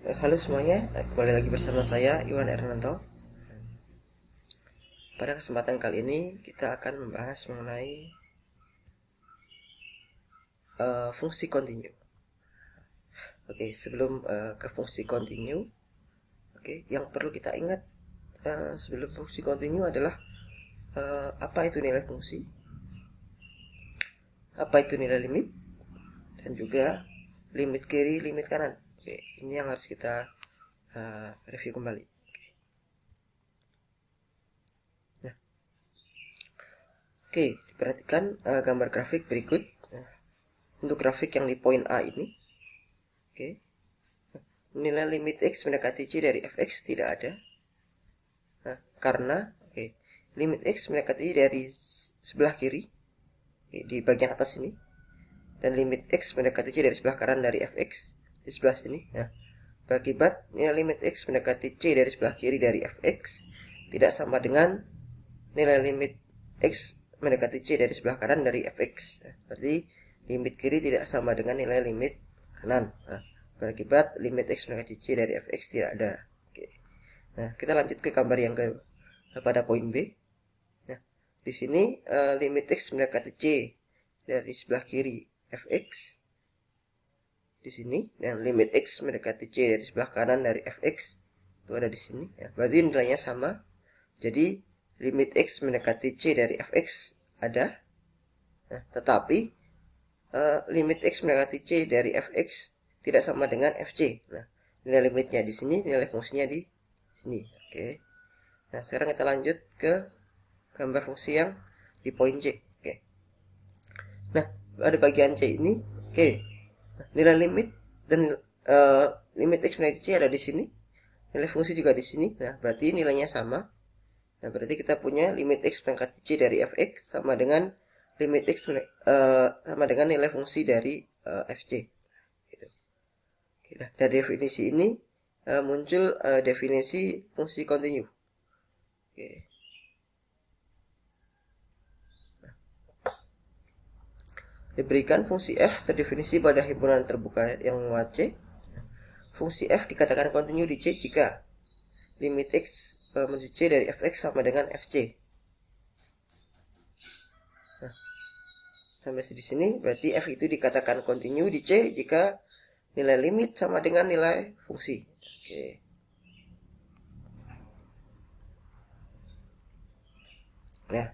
Halo semuanya, kembali lagi bersama saya Iwan Ernanto. Pada kesempatan kali ini kita akan membahas mengenai fungsi continue. Oke, sebelum ke fungsi continue, yang perlu kita ingat sebelum fungsi continue adalah apa itu nilai fungsi, apa itu nilai limit, dan juga limit kiri, limit kanan. Oke, ini yang harus kita review kembali. Oke, diperhatikan gambar grafik berikut. Untuk grafik yang di poin A ini, nilai limit x mendekati c dari fx tidak ada. Karena limit x mendekati dari sebelah kiri, di bagian atas ini, dan limit x mendekati c dari sebelah kanan dari fx di sebelah sini. Berakibat nilai limit x mendekati c dari sebelah kiri dari fx tidak sama dengan nilai limit x mendekati c dari sebelah kanan dari fx. Berarti limit kiri tidak sama dengan nilai limit kanan. Berakibat limit x mendekati c dari fx tidak ada. Nah, kita lanjut ke gambar yang pada poin B. Nah, di sini limit x mendekati c dari sebelah kiri fx di sini, dan limit x mendekati c dari sebelah kanan dari fx itu ada di sini. Berarti nilainya sama. Jadi limit x mendekati c dari fx ada, tetapi limit x mendekati c dari fx tidak sama dengan fc. Nah, nilai limitnya di sini, nilai fungsinya di sini. Oke. Nah, sekarang kita lanjut ke gambar fungsi yang di poin C. Oke. Nah, pada bagian C ini, nilai limit dan limit x mendekati c ada di sini. Nilai fungsi juga di sini. Nah, berarti nilainya sama. Nah, berarti kita punya limit x mendekati c dari fx sama dengan limit x sama dengan nilai fungsi dari fc. Gitu. Oke, nah, dari definisi ini muncul definisi fungsi continue. Oke. Diberikan fungsi f terdefinisi pada himpunan terbuka yang memuat c. Fungsi f dikatakan continue di c jika limit x menuju c dari fx sama dengan fc. Nah, sampai di sini berarti f itu dikatakan continue di c jika nilai limit sama dengan nilai fungsi. Oke. Nah,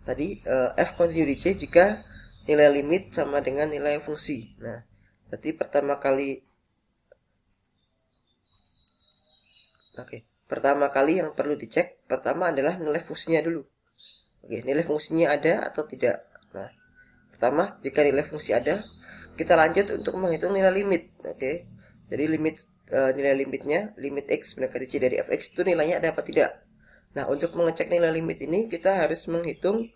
tadi f continue di c jika nilai limit sama dengan nilai fungsi. Nah, berarti pertama kali yang perlu dicek pertama adalah nilai fungsinya dulu. Oke, nilai fungsinya ada atau tidak. Nah, pertama, jika nilai fungsi ada, kita lanjut untuk menghitung nilai limit. Oke. Jadi nilai limitnya, limit x mendekati c dari fx itu nilainya ada apa tidak. Nah, untuk mengecek nilai limit ini kita harus menghitung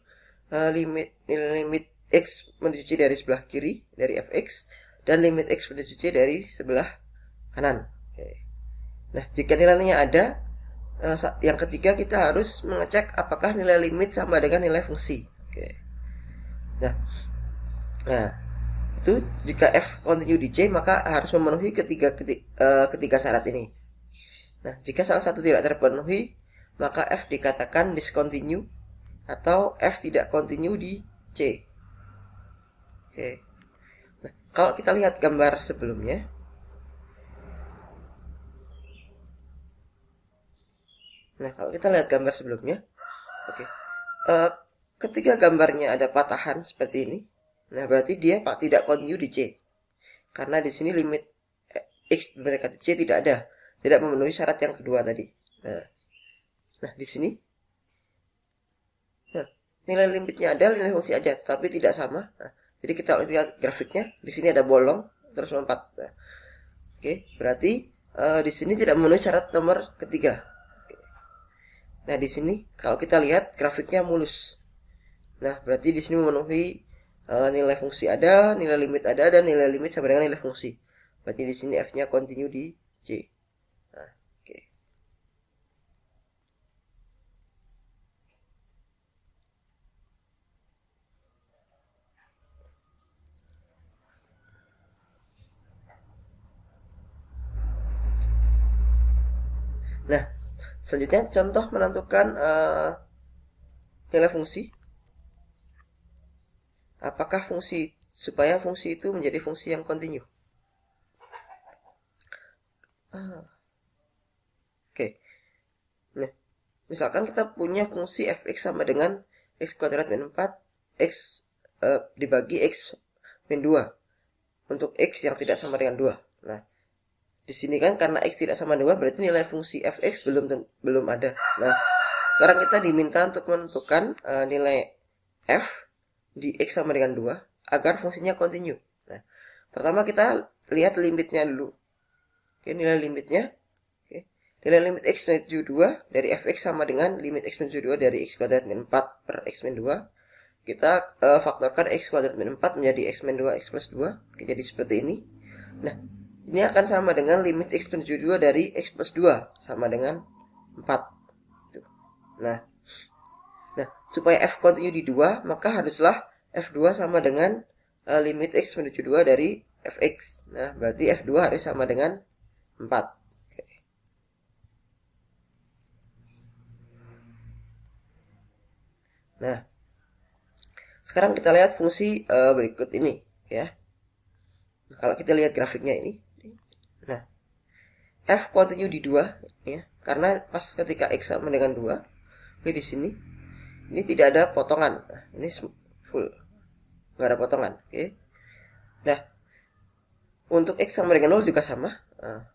nilai limit x menuju c dari sebelah kiri dari fx dan limit x menuju c dari sebelah kanan. Oke. Nah, jika nilainya ada, yang ketiga kita harus mengecek apakah nilai limit sama dengan nilai fungsi. Oke. Nah, itu jika f continue di c maka harus memenuhi ketiga syarat ini. Nah, jika salah satu tidak terpenuhi maka f dikatakan discontinue atau f tidak continue di c. Oke. Nah, kalau kita lihat gambar sebelumnya, oke. Ketika gambarnya ada patahan seperti ini, nah berarti dia tidak continue di c. Karena di sini limit x mendekati c tidak ada, tidak memenuhi syarat yang kedua tadi. Nah di sini, nilai limitnya ada, nilai fungsi aja, tapi tidak sama. Nah, jadi kita lihat grafiknya, di sini ada bolong terus lompat. Nah, oke, berarti di sini tidak memenuhi syarat nomor ketiga. Nah di sini kalau kita lihat grafiknya mulus. Nah berarti di sini memenuhi nilai fungsi ada, nilai limit ada, dan nilai limit sama dengan nilai fungsi. Berarti di sini f-nya continue di c. Nah, oke. Nah, selanjutnya contoh menentukan nilai fungsi. Apakah supaya fungsi itu menjadi fungsi yang kontinu. Oke. Nah, misalkan kita punya fungsi fx sama dengan x kuadrat min 4 x dibagi x min 2 untuk x yang tidak sama dengan 2. Nah, di sini kan karena x tidak sama 2 berarti nilai fungsi fx belum ada. Nah, sekarang kita diminta untuk menentukan nilai f di x sama dengan 2 agar fungsinya kontinu. Nah, pertama kita lihat limitnya dulu. Oke, nilai limitnya. Oke. Nilai limit x menuju 2 dari fx sama dengan limit x menuju 2 dari x kuadrat min 4 per x min 2. Kita faktorkan x kuadrat min 4 menjadi x min 2 x plus 2. Oke, jadi seperti ini. Nah, ini akan sama dengan limit x menuju 2 dari x plus 2 sama dengan 4. Nah, supaya f kontinu di 2, maka haruslah f2 sama dengan limit x menuju 2 dari fx. Nah, berarti f2 harus sama dengan 4. Oke. Nah, sekarang kita lihat fungsi berikut ini ya. Kalau kita lihat grafiknya ini. Nah, f kontinu di 2 ya, karena pas ketika x sama dengan 2. Oke, di sini ini tidak ada potongan. Nah, ini full. Enggak ada potongan, oke. Nah, untuk x sama dengan 0 juga sama.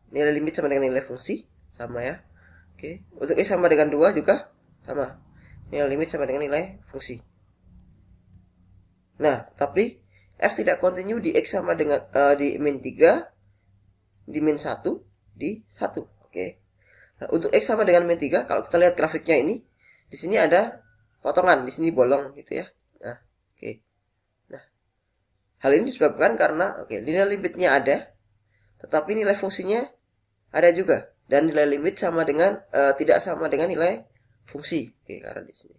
Nilai limit sama dengan nilai fungsi sama ya. Oke. Untuk x sama dengan 2 juga sama. Nilai limit sama dengan nilai fungsi. Nah, tapi f tidak kontinu di x sama dengan di min 3, di min 1, di 1. Oke. Nah, untuk x sama dengan min 3, kalau kita lihat grafiknya ini, di sini ada potongan, di sini bolong gitu ya. Nah, oke. Nah, hal ini disebabkan karena nilai limitnya ada, tetapi nilai fungsinya ada juga, dan nilai limit sama dengan tidak sama dengan nilai fungsi. Oke, karena di sini.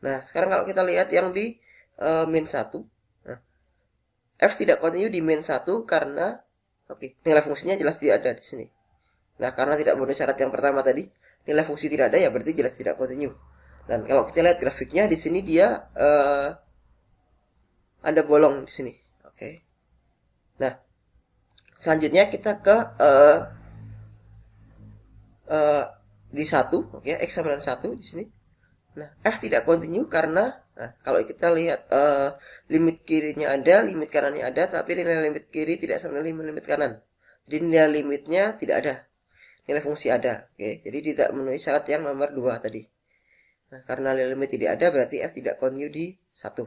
Nah, sekarang kalau kita lihat yang di min 1, nah, f tidak kontinu di min 1 karena nilai fungsinya jelas tidak ada di sini. Nah, karena tidak memenuhi syarat yang pertama tadi, nilai fungsi tidak ada ya berarti jelas tidak kontinu. Dan kalau kita lihat grafiknya di sini dia ada bolong di sini. Oke. Nah, selanjutnya kita ke di 1, oke, x sama dengan 1 di sini. Nah, f tidak kontinu karena kalau kita lihat limit kirinya ada, limit kanannya ada, tapi nilai limit kiri tidak sama dengan limit kanan. Jadi nilai limitnya tidak ada. Nilai fungsi ada. Oke, jadi tidak memenuhi syarat yang nomor 2 tadi. Nah, karena nilai limit tidak ada berarti f tidak kontinu di 1.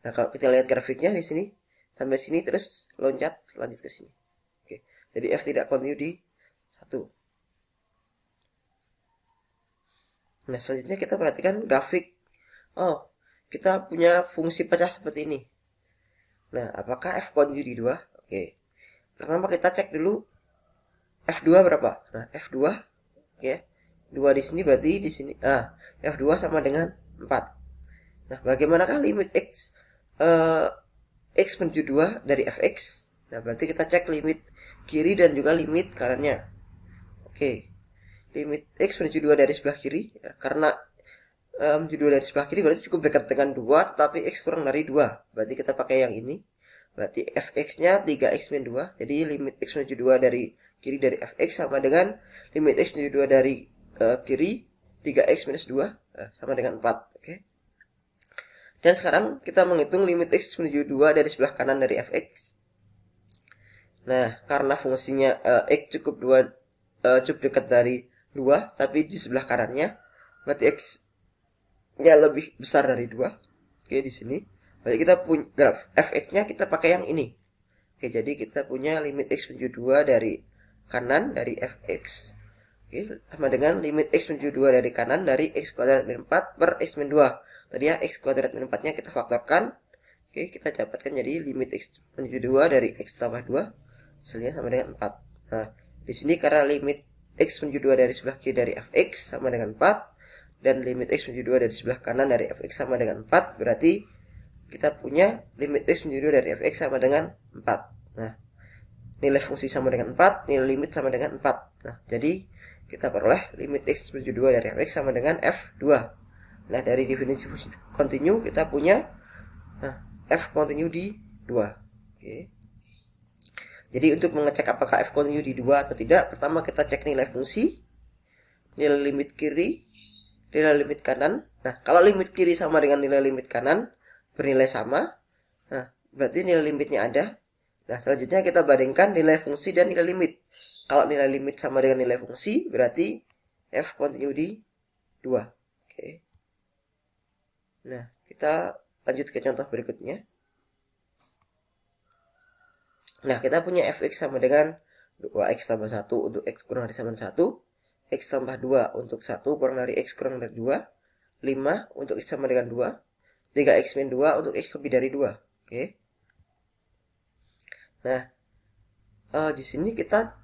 Nah, kalau kita lihat grafiknya di sini sampai sini terus loncat lanjut ke sini. Oke. Jadi f tidak kontinu di 1. Nah, selanjutnya kita perhatikan grafik. Oh, kita punya fungsi pecah seperti ini. Nah, apakah f kontinu di 2? Oke. Pertama kita cek dulu f2 berapa? Nah, f2 oke. 2 di sini berarti di sini f2 sama dengan 4. Nah, bagaimanakah limit x x menuju 2 dari fx? Nah, berarti kita cek limit kiri dan juga limit kanannya. Oke. Limit x menuju 2 dari sebelah kiri ya, karena menuju 2 dari sebelah kiri berarti cukup dekat dengan 2, tetapi x kurang dari 2. Berarti kita pakai yang ini. Berarti fx-nya 3x min 2. Jadi limit x menuju 2 dari kiri dari fx sama dengan limit x menuju 2 dari kiri 3x minus 2 sama dengan 4. Oke. Dan sekarang kita menghitung limit x menuju 2 dari sebelah kanan dari fx. Nah, karena fungsinya x cukup dekat dari 2, tapi di sebelah kanannya berarti x-nya lebih besar dari 2. Oke, di sini. Berarti kita punya graf fx-nya kita pakai yang ini. Oke, jadi kita punya limit x menuju 2 dari kanan dari fx. Oke, sama dengan limit x menuju 2 dari kanan dari x kuadrat min 4 per x min 2. Tadi ya x kuadrat min 4-nya kita faktorkan. Oke, kita dapatkan jadi limit x menuju 2 dari x tambah 2 hasilnya sama dengan 4. Nah, di sini karena limit x menuju 2 dari sebelah kiri dari fx sama dengan 4 dan limit x menuju 2 dari sebelah kanan dari fx sama dengan 4, berarti kita punya limit x menuju 2 dari fx sama dengan 4. Nah, nilai fungsi sama dengan 4, nilai limit sama dengan 4. Nah, jadi kita peroleh limit X menuju 2 dari fx sama dengan f2. Nah, dari definisi fungsi kontinu kita punya f kontinu di 2. Oke. Jadi untuk mengecek apakah f kontinu di 2 atau tidak, pertama kita cek nilai fungsi, nilai limit kiri, nilai limit kanan. Nah, kalau limit kiri sama dengan nilai limit kanan bernilai sama, nah berarti nilai limitnya ada. Nah, selanjutnya kita bandingkan nilai fungsi dan nilai limit. Kalau nilai limit sama dengan nilai fungsi, berarti f kontinu di 2. Oke. Nah, kita lanjut ke contoh berikutnya. Nah, kita punya fx sama dengan 2x tambah 1 untuk x kurang dari sama dengan 1, x tambah 2 untuk 1 kurang dari x kurang dari 2, 5 untuk x sama dengan 2, 3x min 2 untuk x lebih dari 2. Oke. Nah, di sini kita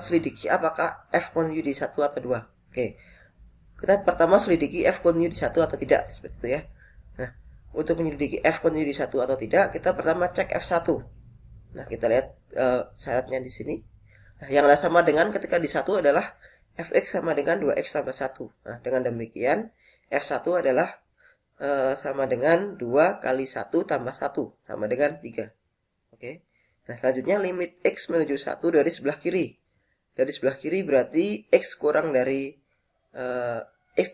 selidiki apakah f kontinu di 1 atau 2. Oke. Kita pertama selidiki f kontinu di 1 atau tidak, seperti itu ya. Nah, untuk menyelidiki f kontinu di 1 atau tidak, kita pertama cek f1. Nah, kita lihat syaratnya di sini. Nah, yang sama dengan ketika di 1 adalah fx sama dengan 2x tambah 1. Nah, dengan demikian f1 adalah sama dengan 2 kali 1 tambah 1 sama dengan 3. Oke. Nah, selanjutnya limit x menuju 1 dari sebelah kiri. Dari sebelah kiri berarti x kurang dari x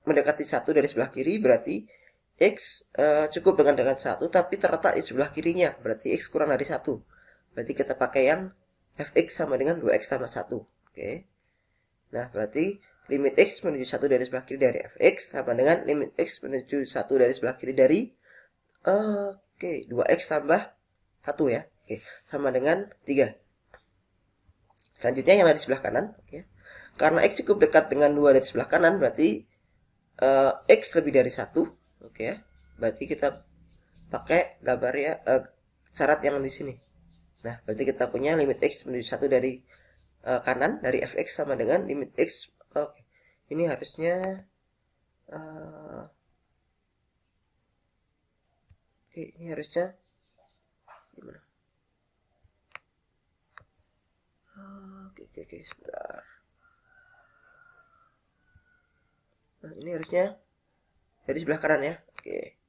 mendekati 1 dari sebelah kiri, berarti x cukup dengan 1 tapi terletak di sebelah kirinya, berarti x kurang dari 1. Berarti kita pakai yang fx sama dengan 2x tambah 1. Oke. Nah, berarti limit x menuju 1 dari sebelah kiri dari fx sama dengan limit x menuju 1 dari sebelah kiri dari 2x tambah 1 ya. Oke, sama dengan 3. Selanjutnya yang ada di sebelah kanan, oke. Karena x cukup dekat dengan 2 dari sebelah kanan, berarti x lebih dari 1. Oke ya. Berarti kita pakai gambar ya syarat yang di sini. Nah, berarti kita punya limit x menuju 1 dari kanan dari fx sama dengan limit x. Oke. Ini harusnya oke, ini harusnya gimana? Oke, sebentar. Nah, ini harusnya dari sebelah kanan ya. Oke.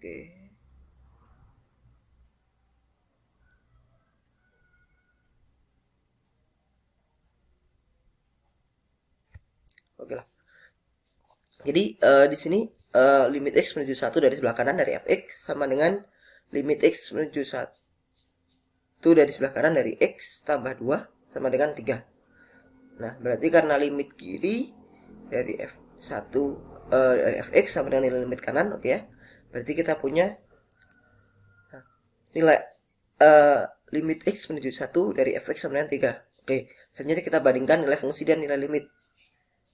Oke. Oke lah. Jadi di sini limit x menuju 1 dari sebelah kanan dari fx sama dengan limit x menuju 1 dari sebelah kanan dari x tambah 2 sama dengan 3. Nah, berarti karena limit kiri dari f1 dari fx sama dengan nilai limit kanan, oke ya. Berarti kita punya nilai limit x menuju 1 dari fx sama dengan 3. Oke, selanjutnya kita bandingkan nilai fungsi dan nilai limit.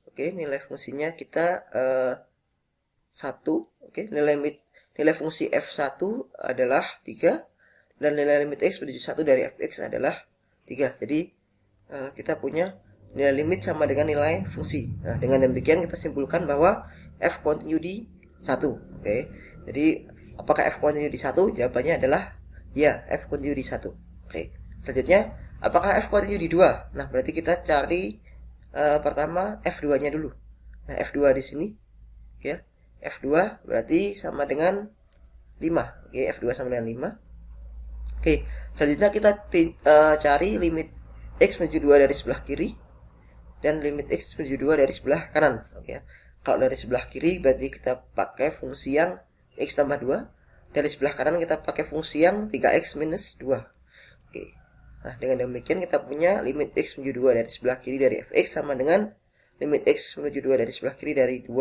Oke, nilai fungsinya kita 1. Oke, nilai fungsi f1 adalah 3 dan nilai limit x menuju 1 dari fx adalah 3. Jadi kita punya nilai limit sama dengan nilai fungsi. Nah, dengan demikian kita simpulkan bahwa f kontinu di 1. Oke. Jadi apakah f kontinu di 1? Jawabannya adalah ya, f kontinu di 1. Oke. Selanjutnya, apakah f kontinu di 2? Nah, berarti kita cari pertama f2-nya dulu. Nah, f2 di sini. Oke. F2 berarti sama dengan 5. Oke, F2 sama dengan 5. Oke, selanjutnya kita cari limit x menuju 2 dari sebelah kiri dan limit x menuju 2 dari sebelah kanan. Oke. Kalau dari sebelah kiri berarti kita pakai fungsi yang x tambah 2. Dari sebelah kanan kita pakai fungsi yang 3x minus 2. Oke. Nah, dengan demikian kita punya limit x menuju 2 dari sebelah kiri dari fx sama dengan limit x menuju 2 dari sebelah kiri dari 2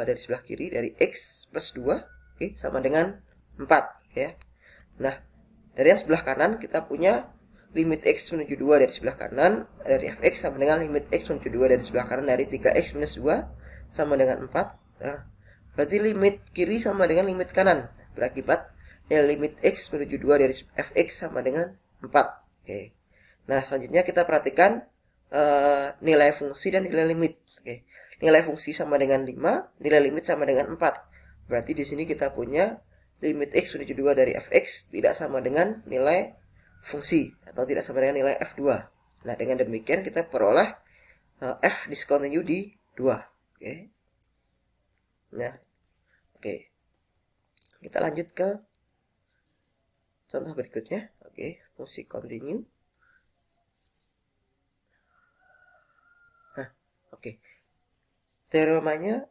dari sebelah kiri dari x plus 2, oke, sama dengan 4 ya. Nah, dari yang sebelah kanan kita punya limit x menuju 2 dari sebelah kanan dari fx sama dengan limit x menuju 2 dari sebelah kanan dari 3x minus 2 sama dengan 4. Nah, berarti limit kiri sama dengan limit kanan, berakibat nilai limit x menuju 2 dari fx sama dengan 4. Oke. Nah, selanjutnya kita perhatikan nilai fungsi dan nilai limit. Oke. Nilai fungsi sama dengan 5, nilai limit sama dengan 4. Berarti di sini kita punya limit x menuju 2 dari fx tidak sama dengan nilai fungsi atau tidak sama dengan nilai f2. Nah, dengan demikian kita peroleh f discontinue di 2. Oke. Nah, oke. Kita lanjut ke contoh berikutnya. Oke, fungsi continue. Oke. Teoremanya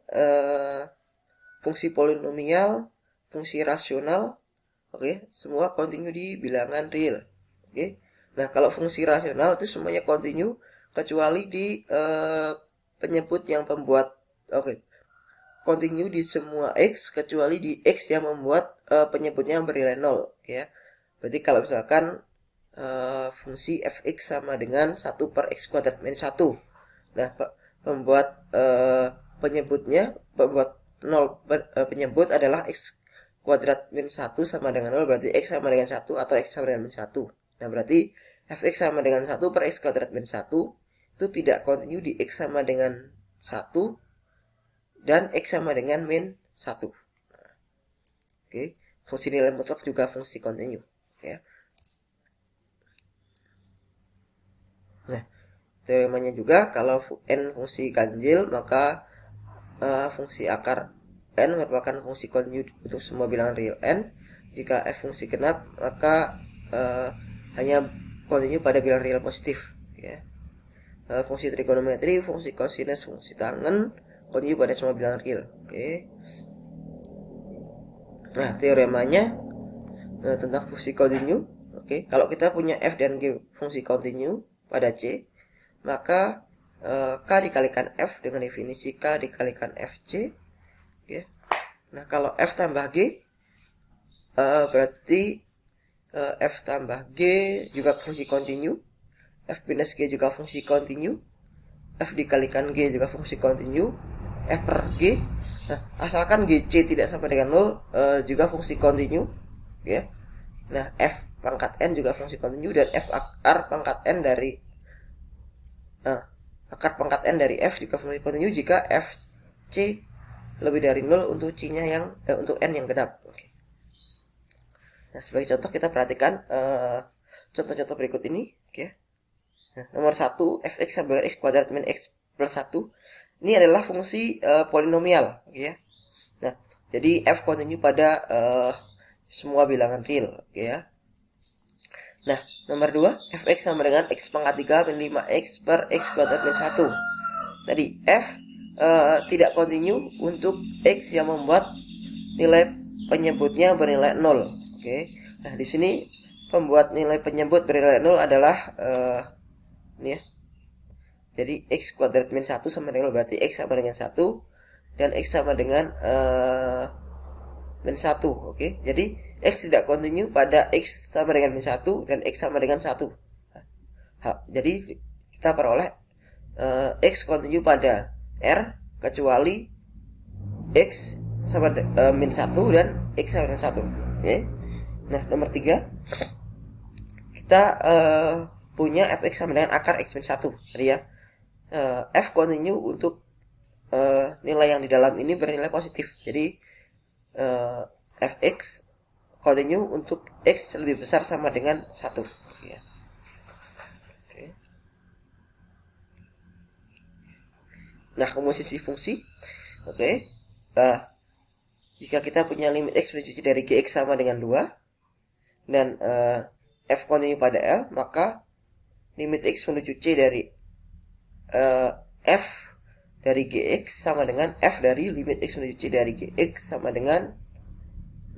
fungsi polinomial, fungsi rasional, oke, semua continue di bilangan real. Oke. Nah, kalau fungsi rasional itu semuanya continue kecuali di penyebut yang pembuat, oke, continue di semua x kecuali di x yang membuat penyebutnya bernilai 0, ya. Berarti kalau misalkan fungsi fx sama dengan 1 per x kuadrat min 1. Nah, pembuat penyebutnya, pembuat 0 penyebut adalah x kuadrat min 1 sama dengan 0, berarti x sama dengan 1 atau x sama dengan min 1. Nah, berarti fx sama dengan 1 per x kuadrat min 1 itu tidak continue di x sama dengan 1 dan x sama dengan min 1. Nah, oke, fungsi nilai mutlak juga fungsi continue. Oke. Nah, teoremanya juga kalau n fungsi ganjil maka fungsi akar n merupakan fungsi continue untuk semua bilangan real n. Jika f fungsi genap maka hanya continue pada bilangan real positif, ya. Fungsi trigonometri, fungsi cosinus, fungsi tangen continue pada semua bilangan real. Oke. Nah, teoremanya tentang fungsi continue. Oke, kalau kita punya f dan g fungsi continue pada c, maka k dikalikan f dengan definisi k dikalikan fc. Oke. Nah, kalau f tambah g berarti f tambah g juga fungsi continue, f minus g juga fungsi continue, f dikalikan g juga fungsi continue, f per g. Nah, asalkan gc tidak sama dengan 0 juga fungsi continue, ya. Nah, f pangkat n juga fungsi continue dan f akar pangkat n dari f juga fungsi continue jika fc lebih dari 0 untuk c-nya yang untuk n yang genap. Oke. Nah, sebagai contoh kita perhatikan contoh-contoh berikut ini, oke. Nah, nomor 1, fx sama dengan x kuadrat min x plus 1. Ini adalah fungsi polinomial, oke, ya. Nah, jadi f continue pada semua bilangan real, oke, ya. Nah, nomor 2, fx sama dengan x pangkat 3 min 5x per x kuadrat min 1. Tadi f tidak continue untuk x yang membuat nilai penyebutnya bernilai 0. Oke. Nah, di sini pembuat nilai penyebut bernilai 0 adalah ini, ya. Jadi x kuadrat min 1 sama dengan 0, berarti x sama dengan 1 dan x sama dengan min 1. Oke. Jadi x tidak continue pada x sama dengan min 1 dan x sama dengan 1. Jadi kita peroleh x continue pada R kecuali x sama min 1 dan x sama dengan 1. Oke. Nah, nomor 3 kita punya fx sama dengan akar x min 1. Jadi, ya, f continue untuk nilai yang di dalam ini bernilai positif. Jadi fx continue untuk x lebih besar sama dengan 1, ya. Oke. Nah, komposisi fungsi. Oke. Jika kita punya limit x menuju c dari gx sama dengan 2 dan f continue pada L, maka limit x menuju c dari f dari gx sama dengan f dari limit x menuju c dari gx sama dengan,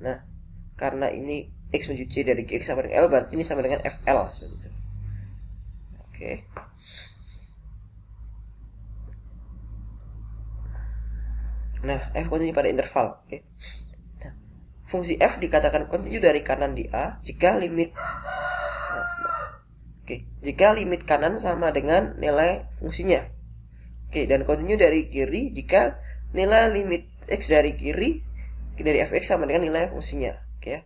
nah, karena ini x menuju c dari gx sama dengan L, berarti ini sama dengan fl seperti itu. Oke. Nah, f continue pada interval. Oke. Nah, fungsi f dikatakan continue dari kanan di A jika limit jika limit kanan sama dengan nilai fungsinya. Oke, dan continue dari kiri jika nilai limit x dari kiri dari fx sama dengan nilai fungsinya. Oke, ya.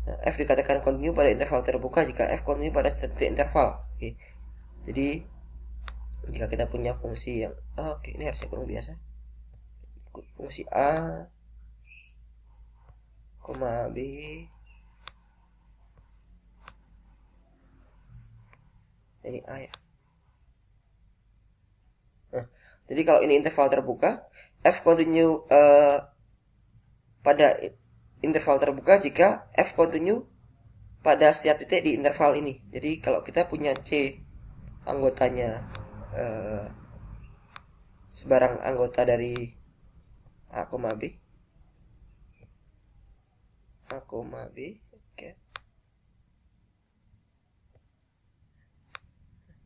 Nah, f dikatakan continue pada interval terbuka jika f continue pada titik interval. Oke. Jadi Jika kita punya fungsi yang oke, ini harusnya kurang biasa. Fungsi A, B, ini A ya. Nah, jadi kalau ini interval terbuka, f continue pada interval terbuka jika f continue pada setiap titik di interval ini. Jadi kalau kita punya C anggotanya sebarang anggota dari A, B, oke.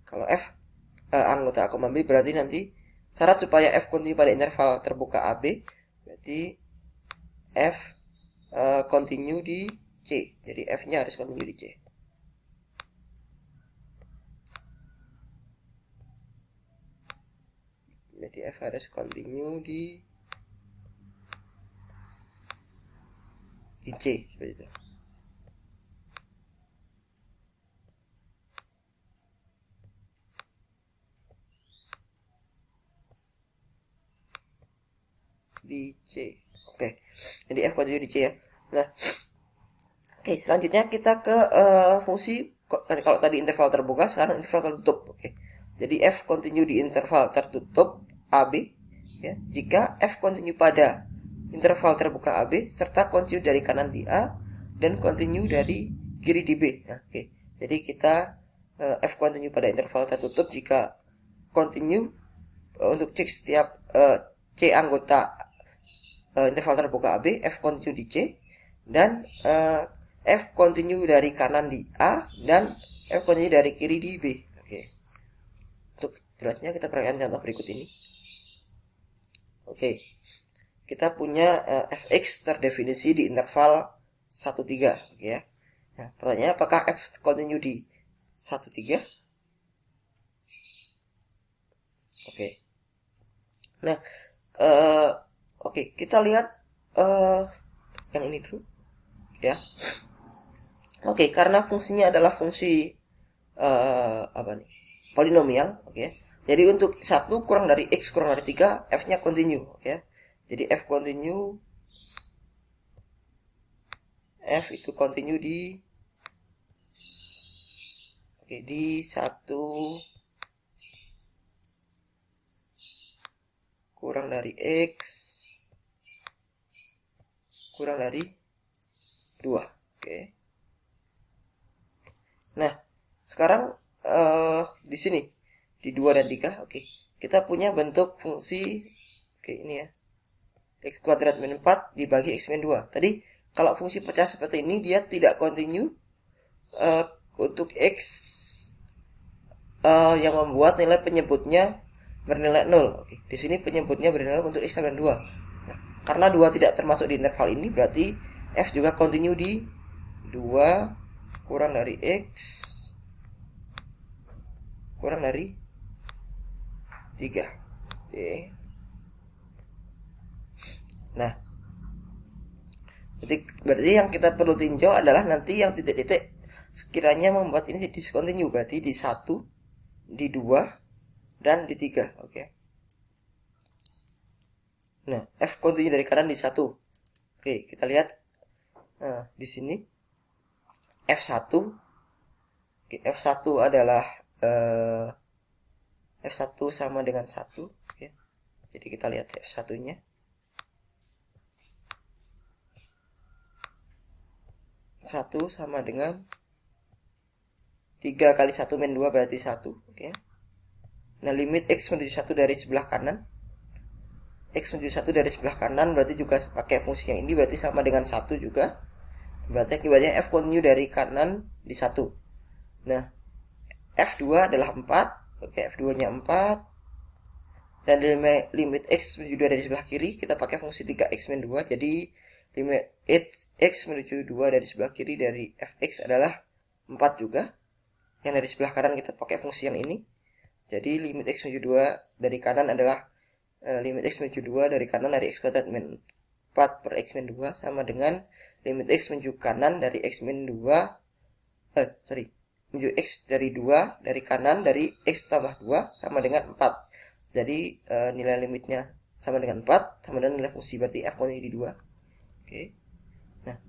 Kalau F anggota A, B berarti nanti syarat supaya F continue pada interval terbuka AB berarti F continue di C. Jadi F-nya harus continue di C. Berarti F harus continue di C seperti itu. Di C. Oke. Jadi F continue di C ya. Nah, oke, selanjutnya kita ke fungsi kalau tadi interval terbuka, sekarang interval tertutup. Oke. Jadi F continue di interval tertutup AB ya, jika F continue pada interval terbuka AB serta continue dari kanan di A dan continue dari kiri di B. Nah, oke. Jadi kita F continue pada interval tertutup jika continue untuk cek setiap C anggota interval terbuka AB, F continue di C dan F continue dari kanan di A dan F continue dari kiri di B. Oke. Untuk jelasnya kita perhatikan contoh berikut ini. Oke. Kita punya fx terdefinisi di interval 1, 3, oke ya. Nah, pertanyaannya apakah f continue di 1, 3? Oke. Nah, oke, kita lihat yang ini dulu ya. Oke, karena fungsinya adalah fungsi apa nih? Polinomial, oke. Jadi untuk 1 kurang dari x kurang dari 3, f-nya continue, oke. Jadi f continue, f itu continue di di 1 kurang dari x kurang dari 2, oke. Nah, sekarang di sini di 2 dan 3, oke. Kita punya bentuk fungsi ini ya. X kuadrat min 4 dibagi X min 2. Tadi kalau fungsi pecah seperti ini dia tidak continue untuk X yang membuat nilai penyebutnya bernilai 0. Oke. Di sini penyebutnya bernilai untuk X dan 2. Nah, karena 2 tidak termasuk di interval ini berarti F juga continue di 2 kurang dari X kurang dari 3. Oke. Nah, berarti yang kita perlu tinjau adalah nanti yang titik-titik sekiranya membuat ini discontinue, berarti di 1, di 2, dan di 3, oke. Nah, F continue dari kanan di 1. Oke, kita lihat. Nah, di sini F1. Oke, F1 adalah F1 sama dengan 1, oke. Jadi kita lihat F1-nya. F1 sama dengan 3 kali 1 min 2 berarti 1, oke. Nah, limit X menuju 1 dari sebelah kanan. X menuju 1 dari sebelah kanan berarti juga pakai fungsi yang ini berarti sama dengan 1 juga. Berarti akibatnya F continue dari kanan di 1. Nah, F2 adalah 4. Oke, F2-nya 4. Dan limit X menuju 2 dari sebelah kiri kita pakai fungsi 3X min 2. Jadi limit X menuju 2 dari sebelah kiri dari Fx adalah 4 juga. Yang dari sebelah kanan kita pakai fungsi yang ini. Jadi limit X menuju 2 dari kanan adalah limit X menuju 2 dari kanan dari X kuadrat min 4 per X min 2 sama dengan limit X menuju kanan dari X min 2 min menuju X dari 2 dari kanan dari X tambah 2 sama dengan 4. Jadi nilai limitnya sama dengan 4 sama dengan nilai fungsi, berarti F kontinu di 2. Oke. Nah,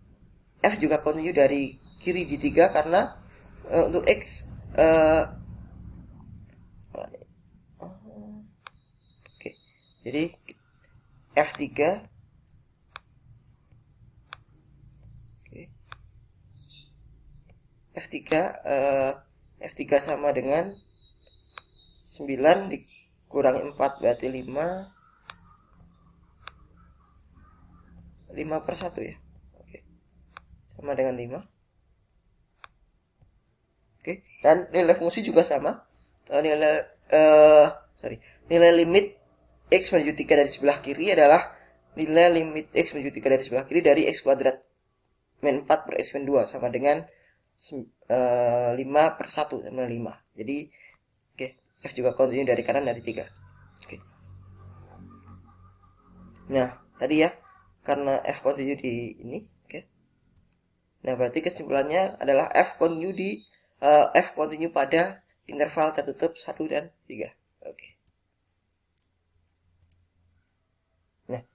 F juga kontinu dari kiri di 3 karena untuk X oke. Jadi F3 F3 sama dengan 9 dikurangi 4 berarti 5/1 ya. Oke. Sama dengan 5. Oke, dan nilai fungsi juga sama. Nilai limit X menuju 3 dari sebelah kiri adalah nilai limit X menuju 3 dari sebelah kiri dari X kuadrat min 4 per X min 2 sama dengan 5/1 sama 5. Jadi oke, F juga kontinu dari kanan dari 3. Oke. Nah, tadi ya, karena F kontinu di ini, oke. Nah, berarti kesimpulannya adalah F kontinu pada interval tertutup 1 dan 3. Oke. Nah,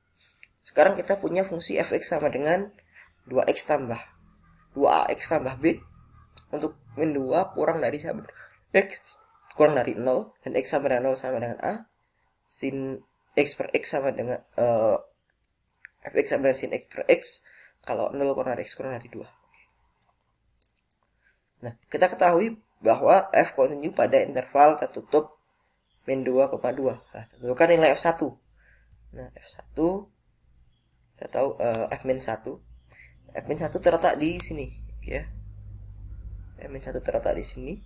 sekarang kita punya fungsi fx sama dengan 2x tambah 2ax tambah b untuk min 2 kurang dari sama x kurang dari 0 dan x sama dengan 0 sama dengan a. Sin x per x sama dengan fx sama dengan sin x per x kalau 0 kurang dari x kurang dari 2. Nah, kita ketahui bahwa f kontinu pada interval tertutup min 2,2. Nah, tentukan nilai f1. Nah, f1 kita tahu f min 1. F min 1 terletak di sini, ya. F min 1 terletak di sini.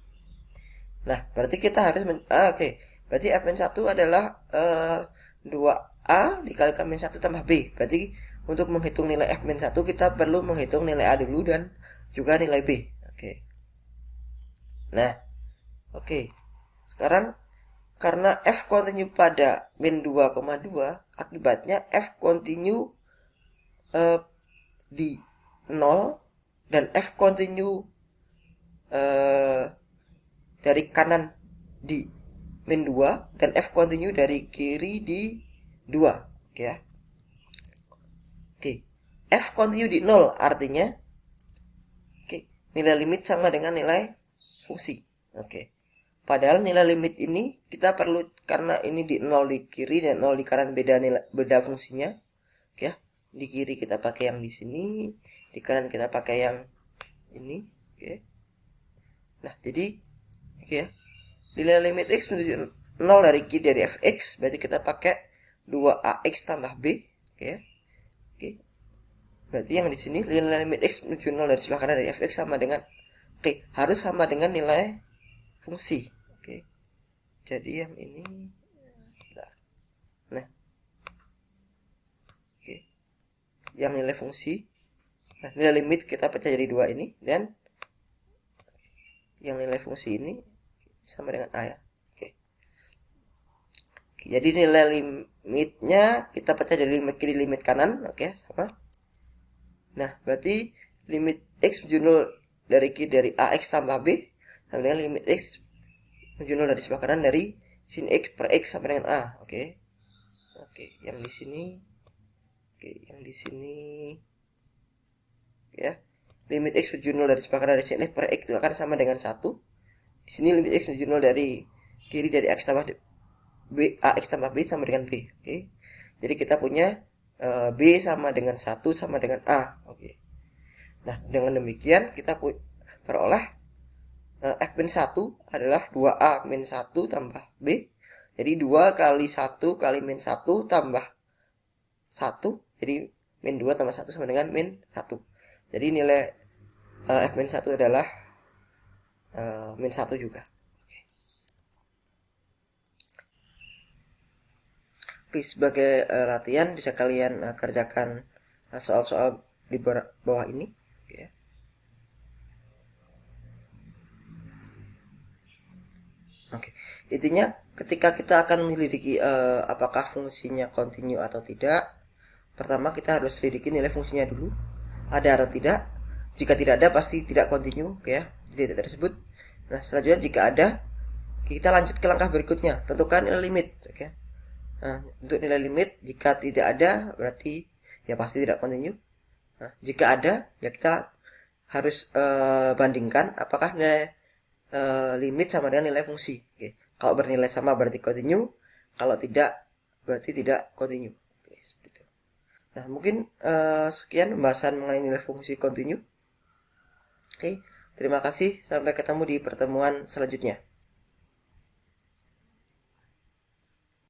Nah, berarti kita harus oke. Berarti f min 1 adalah 2a dikalikan min 1 tambah b. Berarti untuk menghitung nilai f min 1 kita perlu menghitung nilai a dulu dan juga nilai b. Oke. Nah, oke. Sekarang karena f kontinu pada min 2,2, akibatnya f kontinu di 0 dan f kontinu dari kanan di min 2 dan f kontinu dari kiri di 2. Oke ya. Oke. F kontinu di 0 artinya nilai limit sama dengan nilai fungsi. Oke. Padahal nilai limit ini kita perlu karena ini di 0 di kiri dan 0 di kanan beda fungsinya. Oke ya. Di kiri kita pakai yang di sini, di kanan kita pakai yang ini. Oke. Nah, jadi oke ya. Nilai limit x menuju 0 dari kiri dari fx berarti kita pakai 2ax tambah b. Oke ya. Oke. Berarti yang di sini nilai limit x menuju 0 dari sebelah kanan dari fx sama dengan harus sama dengan nilai fungsi. Oke. Jadi yang ini nah. Oke. Yang nilai fungsi. Nah, nilai limit kita pecah jadi 2 ini dan yang nilai fungsi ini sama dengan a ya. Oke. Jadi nilai limitnya kita pecah jadi limit kiri limit kanan. Oke, sama. Nah, berarti limit x menuju 0 dari kiri dari ax tambah b sama dengan limit x menuju 0 dari sebelah kanan dari sin x per x sama dengan a. Oke. Oke, yang di sini. Oke, yang di sini. Ya. Limit x menuju 0 dari sebelah kanan dari sin x per x itu akan sama dengan 1. Di sini limit x menuju 0 dari kiri dari x tambah b ax tambah b sama dengan b. Oke. Jadi kita punya b sama dengan 1 sama dengan a. Oke. Nah, dengan demikian kita peroleh f min 1 adalah 2a min 1 tambah b. Jadi 2 kali 1 kali min 1 tambah 1. Jadi min 2 tambah 1 sama dengan min 1. Jadi nilai f min 1 adalah min 1 juga. Oke, sebagai latihan bisa kalian kerjakan soal-soal di bawah ini. Oke. Oke. Intinya ketika kita akan menyelidiki apakah fungsinya kontinu atau tidak, pertama kita harus selidiki nilai fungsinya dulu. Ada atau tidak? Jika tidak ada pasti tidak kontinu, oke ya. Tidak tersebut. Nah, selanjutnya jika ada, kita lanjut ke langkah berikutnya, tentukan nilai limit. Oke. Nah, untuk nilai limit, jika tidak ada berarti ya pasti tidak continue. Nah, jika ada, ya kita harus bandingkan apakah nilai limit sama dengan nilai fungsi. Oke. Kalau bernilai sama berarti continue, kalau tidak berarti tidak continue. Oke, seperti itu. Nah, mungkin sekian pembahasan mengenai nilai fungsi continue. Oke, terima kasih. Sampai ketemu di pertemuan selanjutnya.